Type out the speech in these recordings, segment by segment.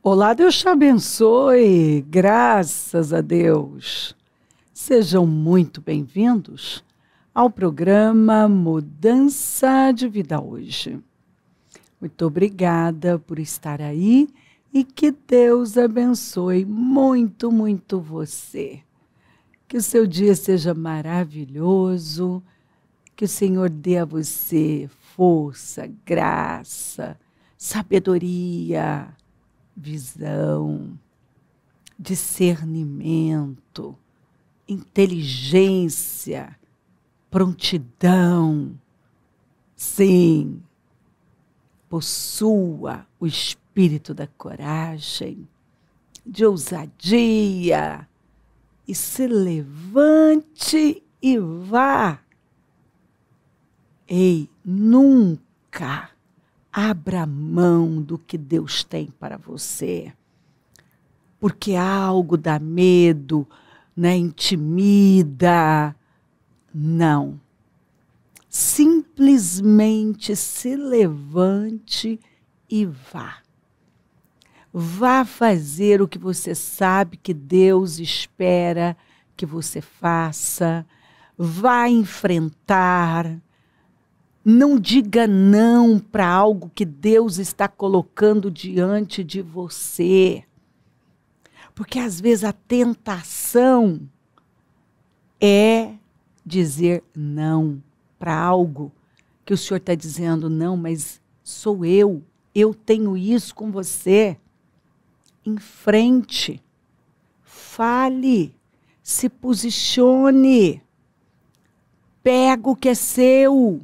Olá, Deus te abençoe, graças a Deus. Sejam muito bem-vindos ao programa Mudança de Vida Hoje. Muito obrigada por estar aí e que Deus abençoe muito, muito você. Que o seu dia seja maravilhoso, que o Senhor dê a você força, graça, sabedoria, visão, discernimento, inteligência, prontidão. Sim, possua o espírito da coragem, de ousadia, e se levante e vá. Ei, nunca abra mão do que Deus tem para você, porque algo dá medo, né? Intimida. Não. Simplesmente se levante e vá. Vá fazer o que você sabe que Deus espera que você faça. Vá enfrentar. Não diga não para algo que Deus está colocando diante de você. Porque às vezes a tentação é dizer não para algo que o Senhor está dizendo, não, mas sou eu tenho isso com você. Em frente, fale, se posicione, pega o que é seu.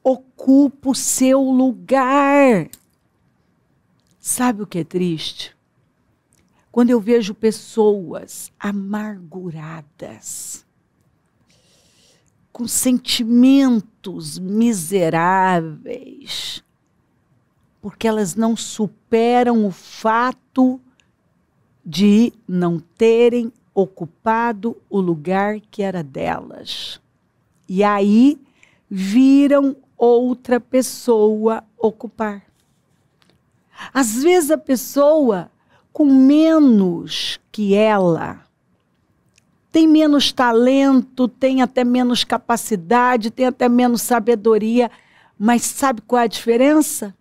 Ocupa o seu lugar. Sabe o que é triste? Quando eu vejo pessoas amarguradas, com sentimentos miseráveis, porque elas não superam o fato de não terem ocupado o lugar que era delas. E aí viram outra pessoa ocupar. Às vezes a pessoa com menos que ela tem menos talento, tem até menos capacidade, tem até menos sabedoria, mas sabe qual é a diferença?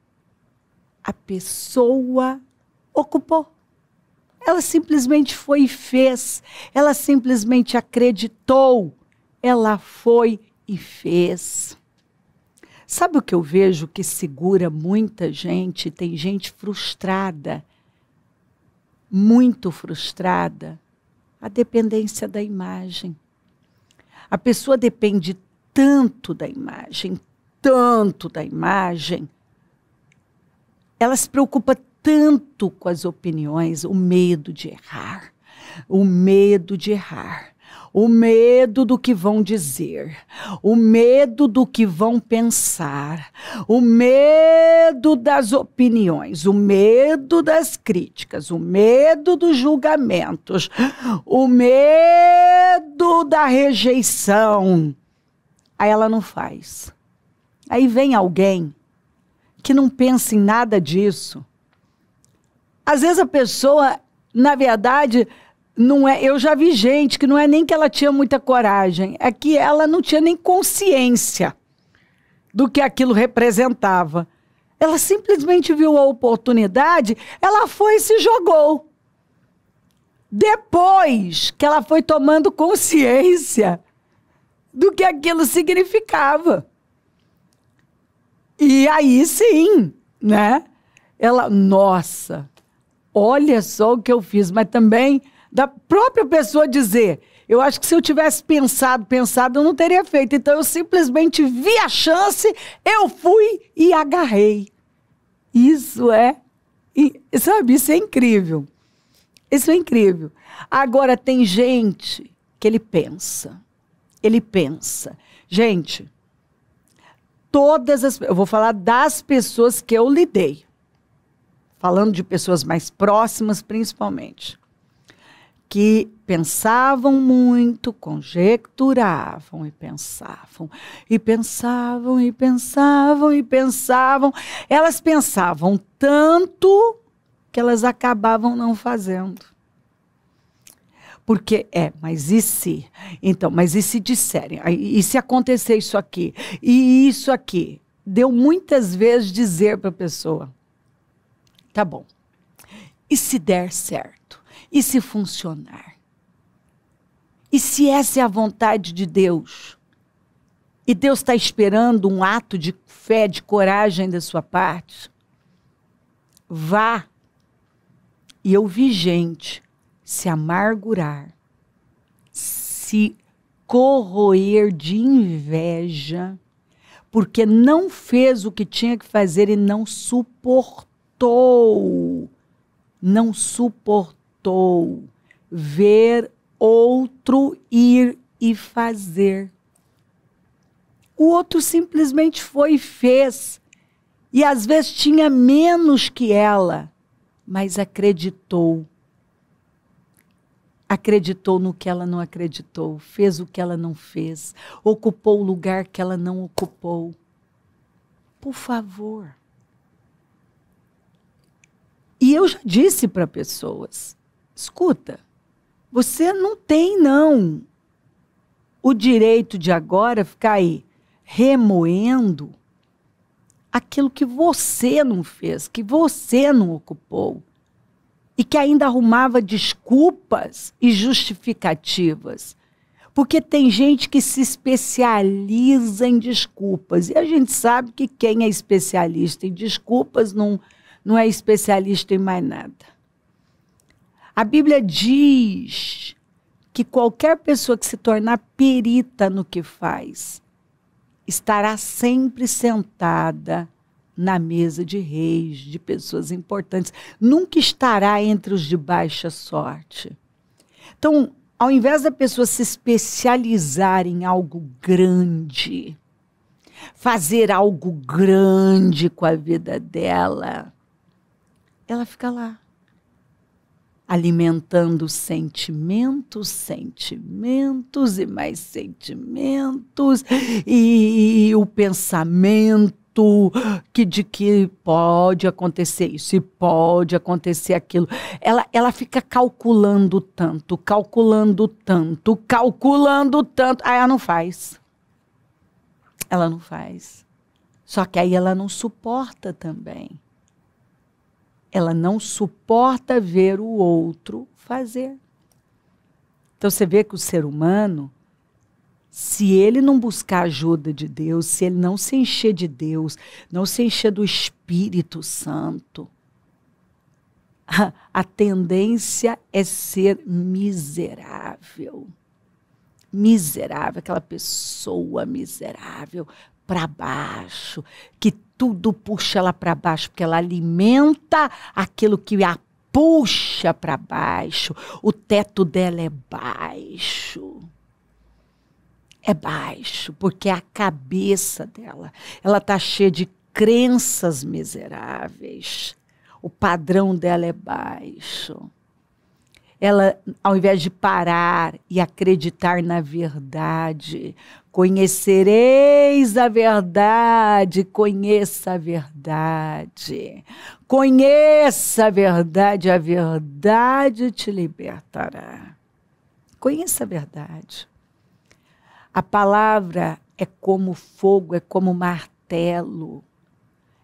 A pessoa ocupou. Ela simplesmente foi e fez, ela simplesmente acreditou, ela foi e fez. Sabe o que eu vejo que segura muita gente? Tem gente frustrada, muito frustrada. A dependência da imagem. A pessoa depende tanto da imagem, ela se preocupa tanto com as opiniões, o medo de errar, o medo do que vão dizer, o medo do que vão pensar, o medo das opiniões, o medo das críticas, o medo dos julgamentos, o medo da rejeição. Aí ela não faz. Aí vem alguém que não pensa em nada disso. Às vezes a pessoa, na verdade, não é, eu já vi gente que não é nem que ela tinha muita coragem, é que ela não tinha nem consciência do que aquilo representava. Ela simplesmente viu a oportunidade, ela foi e se jogou. Depois que ela foi tomando consciência do que aquilo significava. E aí sim, né? Ela, nossa, olha só o que eu fiz, mas também da própria pessoa dizer, eu acho que se eu tivesse pensado, eu não teria feito. Então eu simplesmente vi a chance, eu fui e agarrei. Isso é, sabe, isso é incrível. Isso é incrível. Agora tem gente que ele pensa. Gente, eu vou falar das pessoas que eu lidei. Falando de pessoas mais próximas, principalmente. Que pensavam muito, conjecturavam e pensavam. E pensavam, e pensavam, e pensavam. Elas pensavam tanto que elas acabavam não fazendo. Porque, mas e se? Então, mas e se disserem? E se acontecer isso aqui? E isso aqui? Deu muitas vezes dizer para a pessoa, tá bom, e se der certo? E se funcionar? E se essa é a vontade de Deus? E Deus está esperando um ato de fé, de coragem da sua parte? Vá. E eu vi gente se amargurar, se corroer de inveja, porque não fez o que tinha que fazer e não suportou ver outro ir e fazer. O outro simplesmente foi e fez. E às vezes tinha menos que ela, mas acreditou. Acreditou no que ela não acreditou, fez o que ela não fez, ocupou o lugar que ela não ocupou. Por favor. E eu já disse para pessoas, escuta, você não tem, não, o direito de agora ficar aí remoendo aquilo que você não fez, que você não ocupou. E que ainda arrumava desculpas e justificativas. Porque tem gente que se especializa em desculpas. E a gente sabe que quem é especialista em desculpas não é especialista em mais nada. A Bíblia diz que qualquer pessoa que se tornar perita no que faz, estará sempre sentada na mesa de reis, de pessoas importantes. Nunca estará entre os de baixa sorte. Então, ao invés da pessoa se especializar em algo grande, fazer algo grande com a vida dela, ela fica lá, alimentando sentimentos e mais sentimentos, e o pensamento de que pode acontecer isso e pode acontecer aquilo. Ela fica calculando tanto. Aí ela não faz. Ela não faz. Só que aí ela não suporta também. Ela não suporta ver o outro fazer. Então você vê que o ser humano, se ele não buscar ajuda de Deus, se ele não se encher de Deus, não se encher do Espírito Santo, a tendência é ser miserável. Miserável, aquela pessoa miserável, para baixo, que tudo puxa ela para baixo, porque ela alimenta aquilo que a puxa para baixo. O teto dela é baixo. É baixo, porque é a cabeça dela. Ela está cheia de crenças miseráveis. O padrão dela é baixo. Ela, ao invés de parar e acreditar na verdade, conhecereis a verdade, conheça a verdade. Conheça a verdade te libertará. Conheça a verdade. A palavra é como fogo, é como martelo,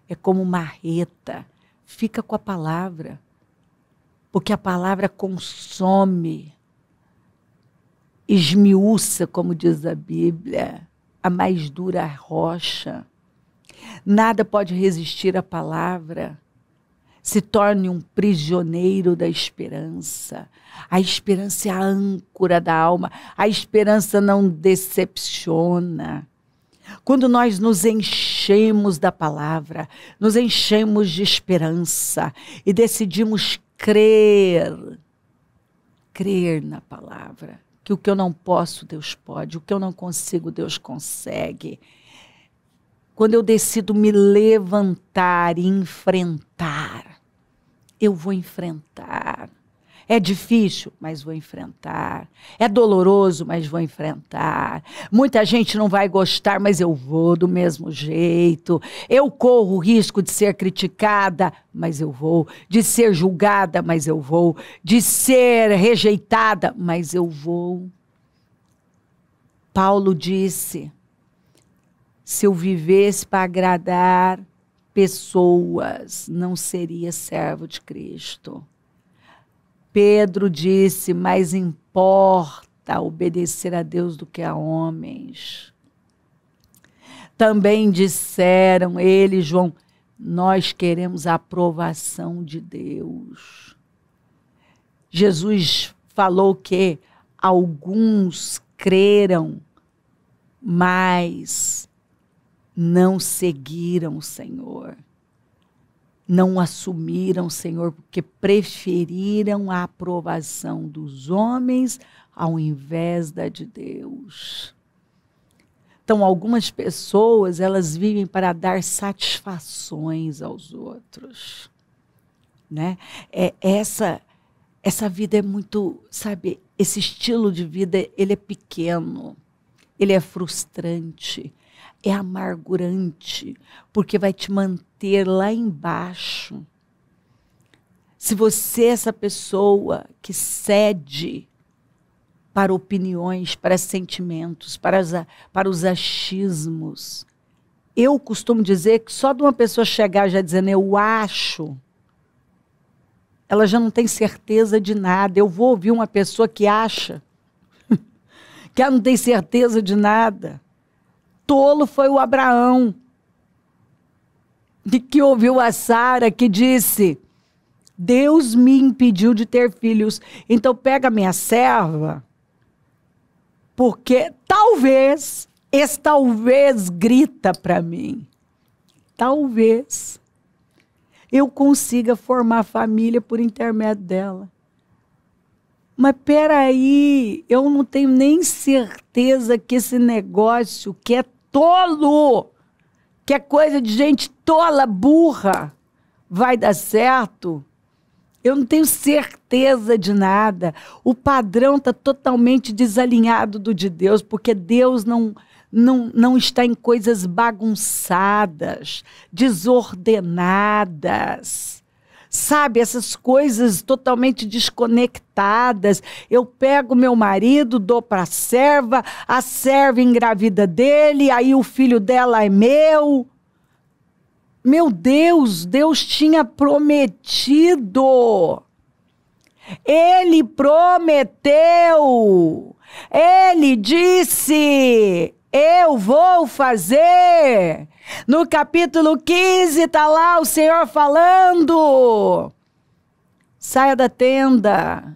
é como marreta. Fica com a palavra, porque a palavra consome, esmiuça, como diz a Bíblia, a mais dura rocha. Nada pode resistir à palavra. Se torne um prisioneiro da esperança. A esperança é a âncora da alma. A esperança não decepciona. Quando nós nos enchemos da palavra, nos enchemos de esperança e decidimos crer na palavra, que o que eu não posso, Deus pode, o que eu não consigo, Deus consegue. Quando eu decido me levantar e enfrentar, eu vou enfrentar. É difícil, mas vou enfrentar. É doloroso, mas vou enfrentar. Muita gente não vai gostar, mas eu vou do mesmo jeito. Eu corro o risco de ser criticada, mas eu vou. De ser julgada, mas eu vou. De ser rejeitada, mas eu vou. Paulo disse: se eu vivesse para agradar pessoas, não seria servo de Cristo. Pedro disse: mais importa obedecer a Deus do que a homens. Também disseram ele e João: nós queremos a aprovação de Deus. Jesus falou que alguns creram, mas não seguiram o Senhor. Não assumiram o Senhor porque preferiram a aprovação dos homens ao invés da de Deus. Então, algumas pessoas, elas vivem para dar satisfações aos outros, né? Essa vida é muito, sabe, esse estilo de vida, ele é pequeno, ele é frustrante, é amargurante, porque vai te manter lá embaixo. Se você é essa pessoa que cede para opiniões, para sentimentos, para os achismos, eu costumo dizer que só de uma pessoa chegar já dizendo eu acho, ela já não tem certeza de nada. Eu vou ouvir uma pessoa que acha, que ela não tem certeza de nada. Tolo foi o Abraão, que ouviu a Sara, que disse: Deus me impediu de ter filhos, então pega minha serva, porque talvez, esse talvez grita para mim, talvez eu consiga formar família por intermédio dela. Mas peraí, eu não tenho nem certeza que esse negócio que é tolo, que é coisa de gente tola, burra, vai dar certo. Eu não tenho certeza de nada. O padrão está totalmente desalinhado do de Deus, porque Deus não está em coisas bagunçadas, desordenadas. Sabe, essas coisas totalmente desconectadas. Eu pego meu marido, dou para a serva engravida dele, aí o filho dela é meu. Meu Deus, Deus tinha prometido. Ele prometeu. Ele disse: eu vou fazer. No capítulo 15 está lá o Senhor falando: saia da tenda.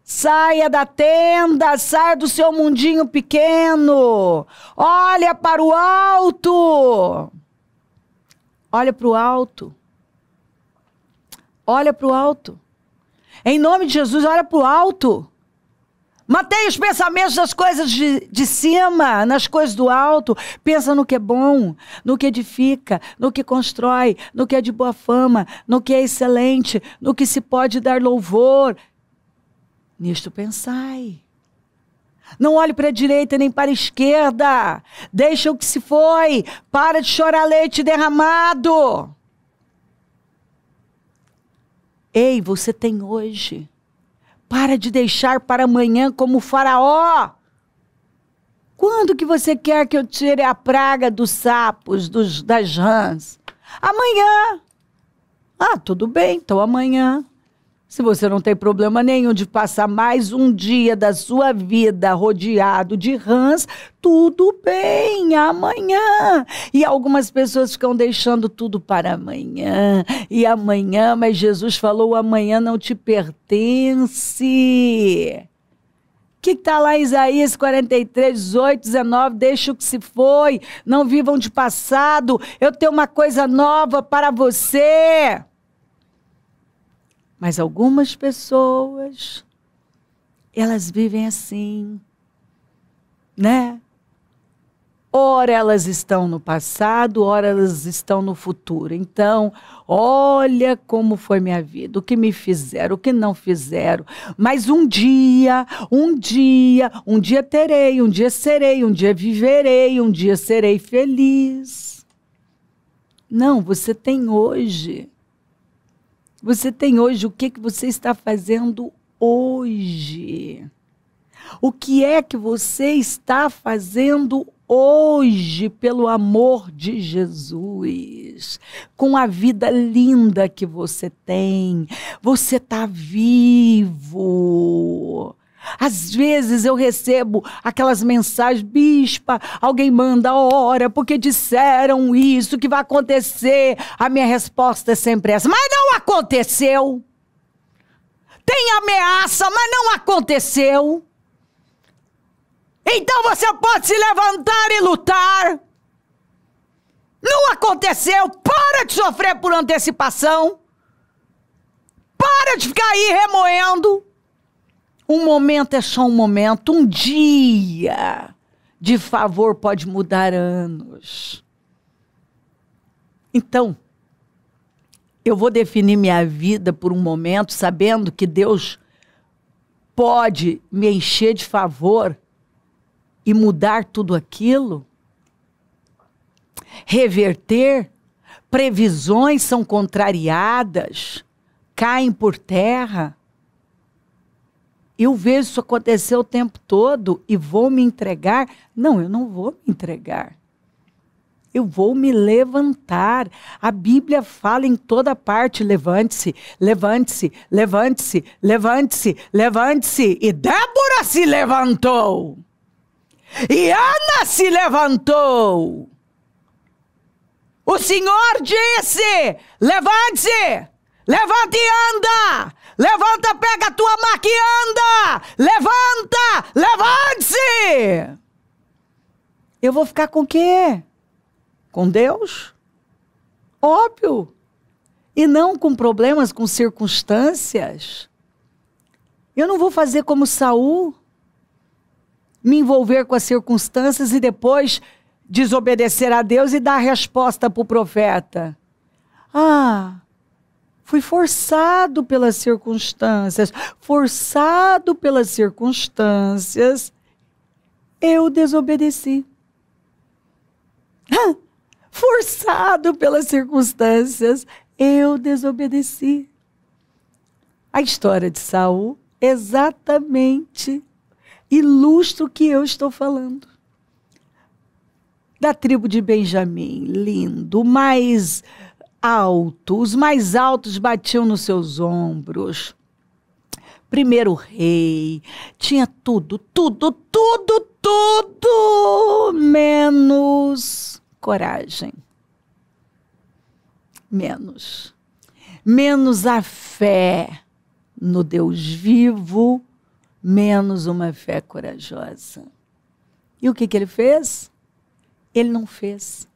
Saia da tenda, saia do seu mundinho pequeno. Olha para o alto. Olha para o alto. Olha para o alto. Em nome de Jesus, olha para o alto. Mantenha os pensamentos das coisas de cima, nas coisas do alto. Pensa no que é bom, no que edifica, no que constrói, no que é de boa fama, no que é excelente, no que se pode dar louvor. Nisto pensai. Não olhe para a direita nem para a esquerda. Deixa o que se foi. Para de chorar leite derramado. Ei, você tem hoje. Para de deixar para amanhã como o faraó. Quando que você quer que eu tire a praga dos sapos, das rãs? Amanhã. Ah, tudo bem, então amanhã. Se você não tem problema nenhum de passar mais um dia da sua vida rodeado de rãs, tudo bem, amanhã. E algumas pessoas ficam deixando tudo para amanhã. E amanhã, mas Jesus falou, amanhã não te pertence. O que está lá em Isaías 43, 18, 19? Deixa o que se foi, não vivam de passado. Eu tenho uma coisa nova para você. Mas algumas pessoas, elas vivem assim, né? ora elas estão no passado, ora elas estão no futuro. Então, olha como foi minha vida, o que me fizeram, o que não fizeram. Mas um dia terei, um dia serei, um dia viverei, um dia serei feliz. Não, você tem hoje. Você tem hoje. O que você está fazendo hoje? O que é que você está fazendo hoje, pelo amor de Jesus? Com a vida linda que você tem. Você está vivo. Às vezes eu recebo aquelas mensagens, bispa, alguém manda, ora, porque disseram isso, que vai acontecer. A minha resposta é sempre essa, mas não aconteceu. Tem ameaça, mas não aconteceu. Então você pode se levantar e lutar. Não aconteceu, para de sofrer por antecipação. Para de ficar aí remoendo. Um momento é só um momento, um dia de favor pode mudar anos. Então, eu vou definir minha vida por um momento, sabendo que Deus pode me encher de favor e mudar tudo aquilo, reverter, previsões são contrariadas, caem por terra. Eu vejo isso acontecer o tempo todo e vou me entregar? Não, eu não vou me entregar. Eu vou me levantar. A Bíblia fala em toda parte, levante-se, levante-se, levante-se, levante-se, levante-se. E Débora se levantou. E Ana se levantou. O Senhor disse, levante-se, levante e anda. Levanta, pega a tua maca e anda. Levanta, levante-se. Eu vou ficar com o quê? Com Deus? Óbvio. E não com problemas, com circunstâncias. Eu não vou fazer como Saul, me envolver com as circunstâncias e depois desobedecer a Deus e dar a resposta para o profeta. Fui forçado pelas circunstâncias. Forçado pelas circunstâncias, eu desobedeci. Forçado pelas circunstâncias, eu desobedeci. A história de Saul exatamente ilustra o que eu estou falando. Da tribo de Benjamim, lindo, mais alto, os mais altos batiam nos seus ombros. Primeiro rei, tinha tudo, menos coragem. Menos a fé no Deus vivo, menos uma fé corajosa. E o que ele fez? Ele não fez.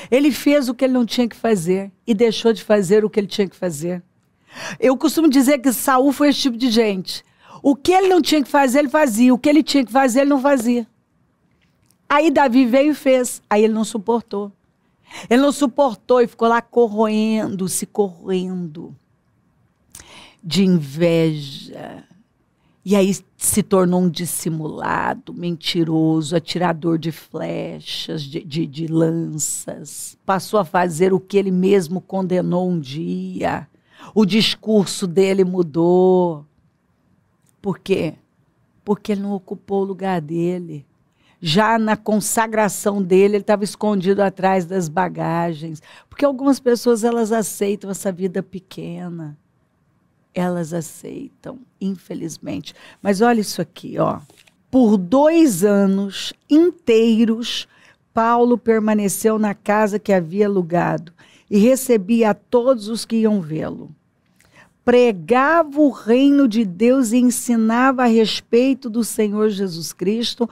Ele fez o que ele não tinha que fazer e deixou de fazer o que ele tinha que fazer. Eu costumo dizer que Saul foi esse tipo de gente. O que ele não tinha que fazer, ele fazia. O que ele tinha que fazer, ele não fazia. Aí Davi veio e fez. Aí ele não suportou. Ele não suportou e ficou lá se corroendo de inveja. E aí se tornou um dissimulado, mentiroso, atirador de flechas, de lanças. Passou a fazer o que ele mesmo condenou um dia. O discurso dele mudou. Por quê? Porque ele não ocupou o lugar dele. Já na consagração dele, ele estava escondido atrás das bagagens. Porque algumas pessoas, elas aceitam essa vida pequena. Elas aceitam, infelizmente. Mas olha isso aqui, ó. Por 2 anos inteiros, Paulo permaneceu na casa que havia alugado e recebia a todos os que iam vê-lo. Pregava o reino de Deus e ensinava a respeito do Senhor Jesus Cristo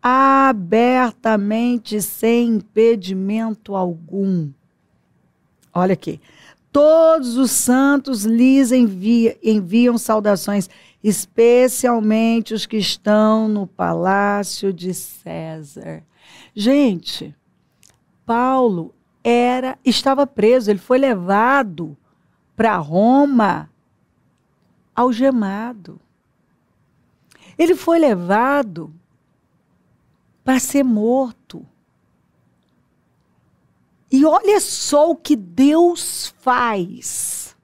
abertamente, sem impedimento algum. Olha aqui. Todos os santos lhes enviam saudações, especialmente os que estão no palácio de César. Gente, Paulo estava preso, ele foi levado para Roma algemado. Ele foi levado para ser morto. E olha só o que Deus faz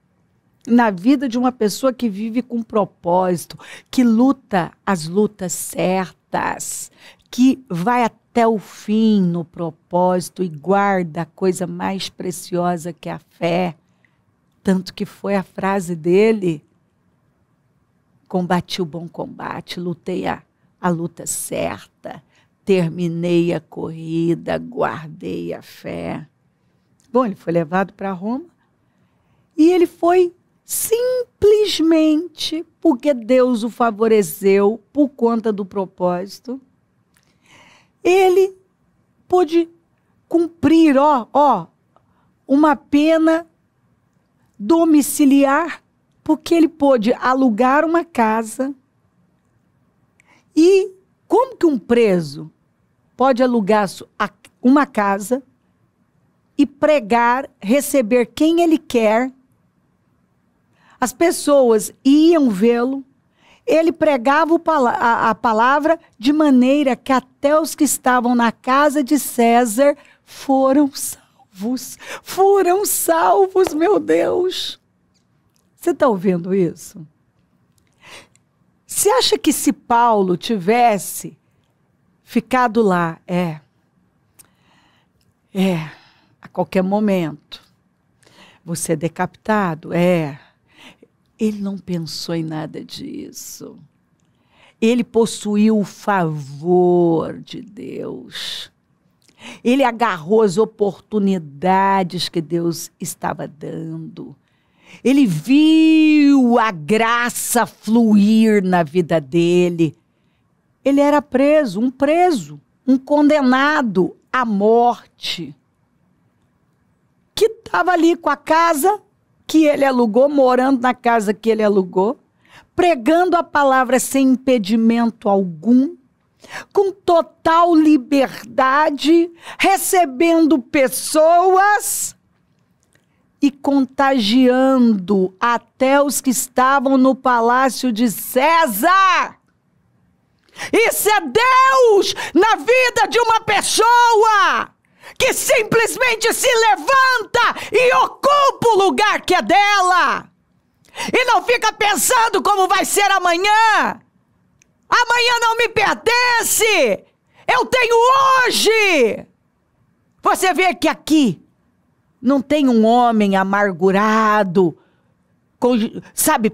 na vida de uma pessoa que vive com propósito, que luta as lutas certas, que vai até o fim no propósito e guarda a coisa mais preciosa que é a fé. Tanto que foi a frase dele: combati o bom combate, lutei a luta certa, terminei a corrida, guardei a fé. Bom, ele foi levado para Roma e ele foi simplesmente porque Deus o favoreceu por conta do propósito. Ele pôde cumprir, uma pena domiciliar, porque ele pôde alugar uma casa. E como que um preso pode alugar uma casa e pregar, receber quem ele quer? As pessoas iam vê-lo, ele pregava a palavra de maneira que até os que estavam na casa de César foram salvos. Foram salvos, meu Deus! Você está ouvindo isso? Você acha que se Paulo tivesse ficado lá, a qualquer momento, você é decapitado? Ele não pensou em nada disso. Ele possuiu o favor de Deus. Ele agarrou as oportunidades que Deus estava dando. Ele viu a graça fluir na vida dele. Ele era preso, um condenado à morte, que estava ali com a casa que ele alugou, morando na casa que ele alugou, pregando a palavra sem impedimento algum, com total liberdade, recebendo pessoas e contagiando até os que estavam no palácio de César. Isso é Deus na vida de uma pessoa que simplesmente se levanta e ocupa o lugar que é dela. E não fica pensando como vai ser amanhã. Amanhã não me pertence. Eu tenho hoje. Você vê que aqui não tem um homem amargurado,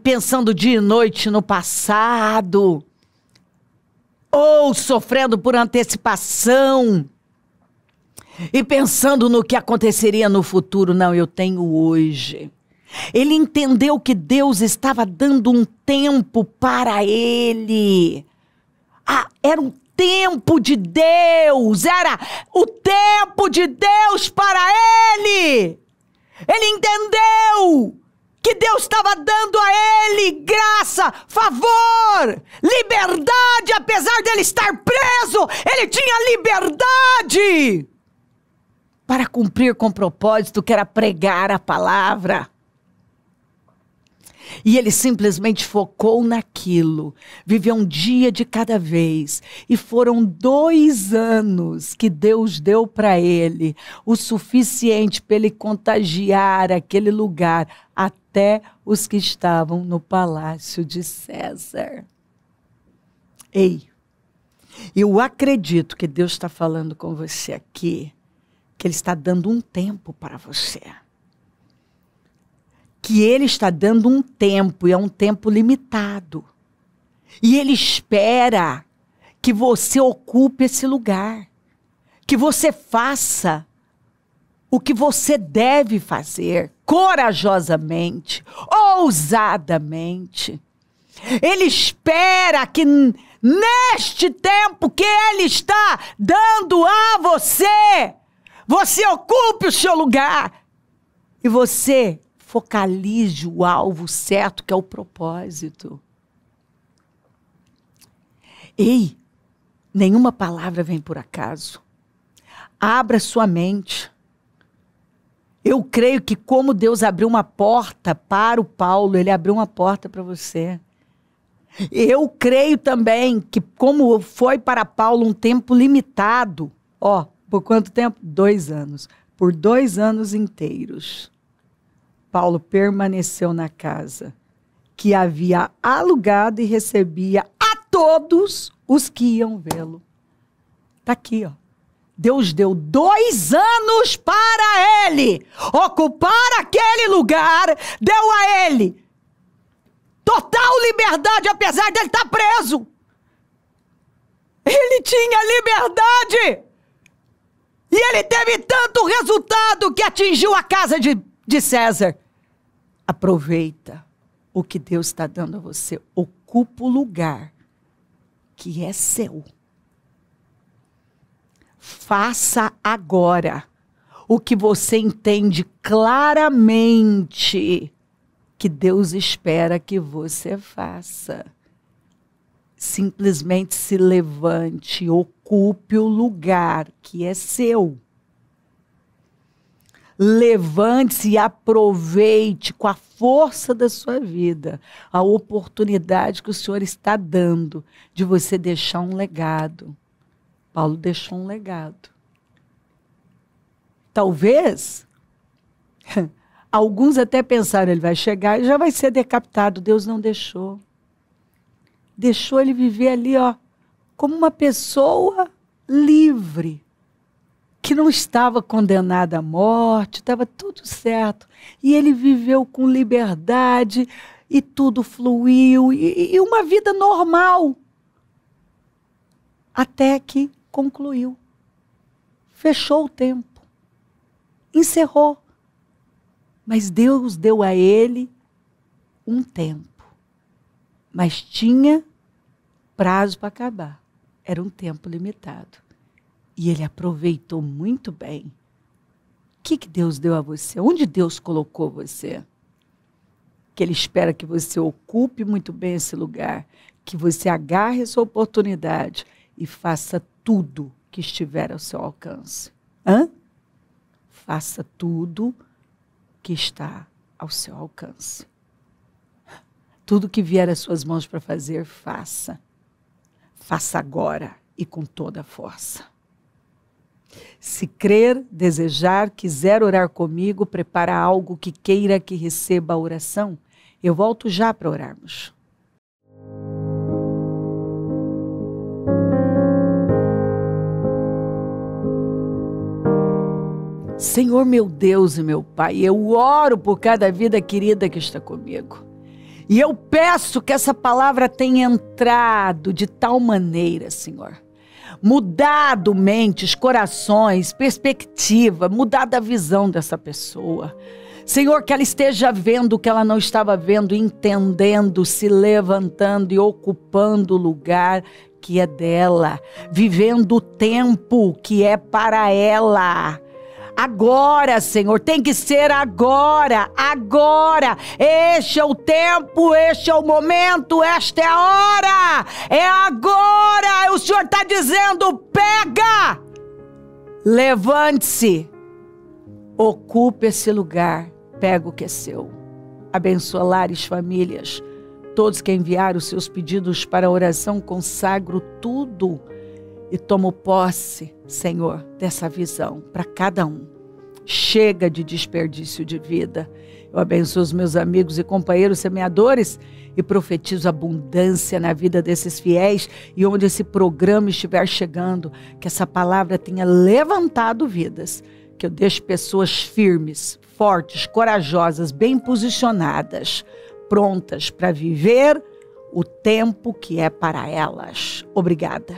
pensando dia e noite no passado, ou sofrendo por antecipação e pensando no que aconteceria no futuro. Não, eu tenho hoje. Ele entendeu que Deus estava dando um tempo para ele. Era um tempo de Deus, era o tempo de Deus para ele. Ele entendeu que Deus estava dando a ele graça, favor, liberdade. Apesar dele estar preso, ele tinha liberdade para cumprir com o propósito que era pregar a palavra. E ele simplesmente focou naquilo, viveu um dia de cada vez. E foram 2 anos que Deus deu para ele, o suficiente para ele contagiar aquele lugar, até os que estavam no palácio de César. Ei, eu acredito que Deus está falando com você aqui, que Ele está dando um tempo para você. Que Ele está dando um tempo, e é um tempo limitado. E Ele espera que você ocupe esse lugar. Que você faça o que você deve fazer, corajosamente, ousadamente. Ele espera que neste tempo que Ele está dando a você, você ocupe o seu lugar e você focalize o alvo certo, que é o propósito. Ei, nenhuma palavra vem por acaso. Abra sua mente. Eu creio que como Deus abriu uma porta para o Paulo, Ele abriu uma porta para você. Eu creio também que como foi para Paulo um tempo limitado, por quanto tempo? 2 anos. Por 2 anos inteiros, Paulo permaneceu na casa que havia alugado e recebia a todos os que iam vê-lo. Está aqui, Deus deu 2 anos para ele ocupar aquele lugar, deu a ele total liberdade, apesar dele estar preso. Ele tinha liberdade. E ele teve tanto resultado que atingiu a casa de César. Aproveita o que Deus está dando a você. Ocupa o lugar que é seu. Faça agora o que você entende claramente que Deus espera que você faça. Simplesmente se levante, ocupe o lugar que é seu. Levante-se e aproveite com a força da sua vida a oportunidade que o Senhor está dando de você deixar um legado. Paulo deixou um legado. Talvez, alguns até pensaram, ele vai chegar e já vai ser decapitado. Deus não deixou. Deixou ele viver ali, como uma pessoa livre, que não estava condenada à morte, estava tudo certo. E ele viveu com liberdade, e tudo fluiu, e uma vida normal. Até que concluiu. Fechou o tempo. Encerrou. Mas Deus deu a ele um tempo. Mas tinha prazo para acabar. Era um tempo limitado. E ele aproveitou muito bem. O que Deus deu a você? Onde Deus colocou você? Que Ele espera que você ocupe muito bem esse lugar, que você agarre essa oportunidade e faça tudo que estiver ao seu alcance. Faça tudo que está ao seu alcance. Tudo que vier às suas mãos para fazer, faça. Faça agora e com toda a força. Se crer, desejar, quiser orar comigo, prepara algo que queira que receba a oração. Eu volto já para orarmos. Senhor meu Deus e meu Pai, eu oro por cada vida querida que está comigo. E eu peço que essa palavra tenha entrado de tal maneira, Senhor, mudado mentes, corações, perspectiva, mudado a visão dessa pessoa. Senhor, que ela esteja vendo o que ela não estava vendo, entendendo, se levantando e ocupando o lugar que é dela, vivendo o tempo que é para ela. Agora, Senhor, tem que ser agora, agora. Este é o tempo, este é o momento, esta é a hora. É agora. O Senhor está dizendo, pega. Levante-se. Ocupe esse lugar. Pega o que é seu. Abençoa lares, famílias. Todos que enviaram os seus pedidos para a oração, consagro tudo. E tomo posse, Senhor, dessa visão para cada um. Chega de desperdício de vida. Eu abençoo os meus amigos e companheiros semeadores e profetizo abundância na vida desses fiéis e onde esse programa estiver chegando, que essa palavra tenha levantado vidas, que eu deixe pessoas firmes, fortes, corajosas, bem posicionadas, prontas para viver o tempo que é para elas. Obrigada.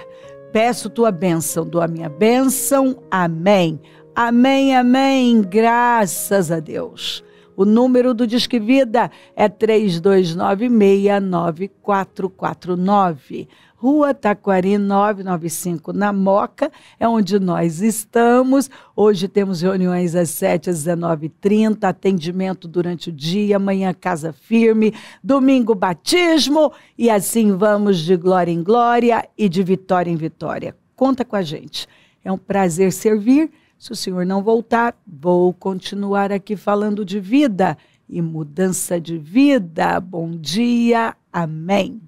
Peço tua bênção, dou a minha bênção. Amém. Amém, amém. Graças a Deus. O número do Disque Vida é 32969449. Rua Taquari 995, na Moca, é onde nós estamos. Hoje temos reuniões às 7 às 19h30, atendimento durante o dia, amanhã casa firme, domingo batismo, e assim vamos de glória em glória e de vitória em vitória. Conta com a gente. É um prazer servir. Se o senhor não voltar, vou continuar aqui falando de vida e mudança de vida. Bom dia. Amém.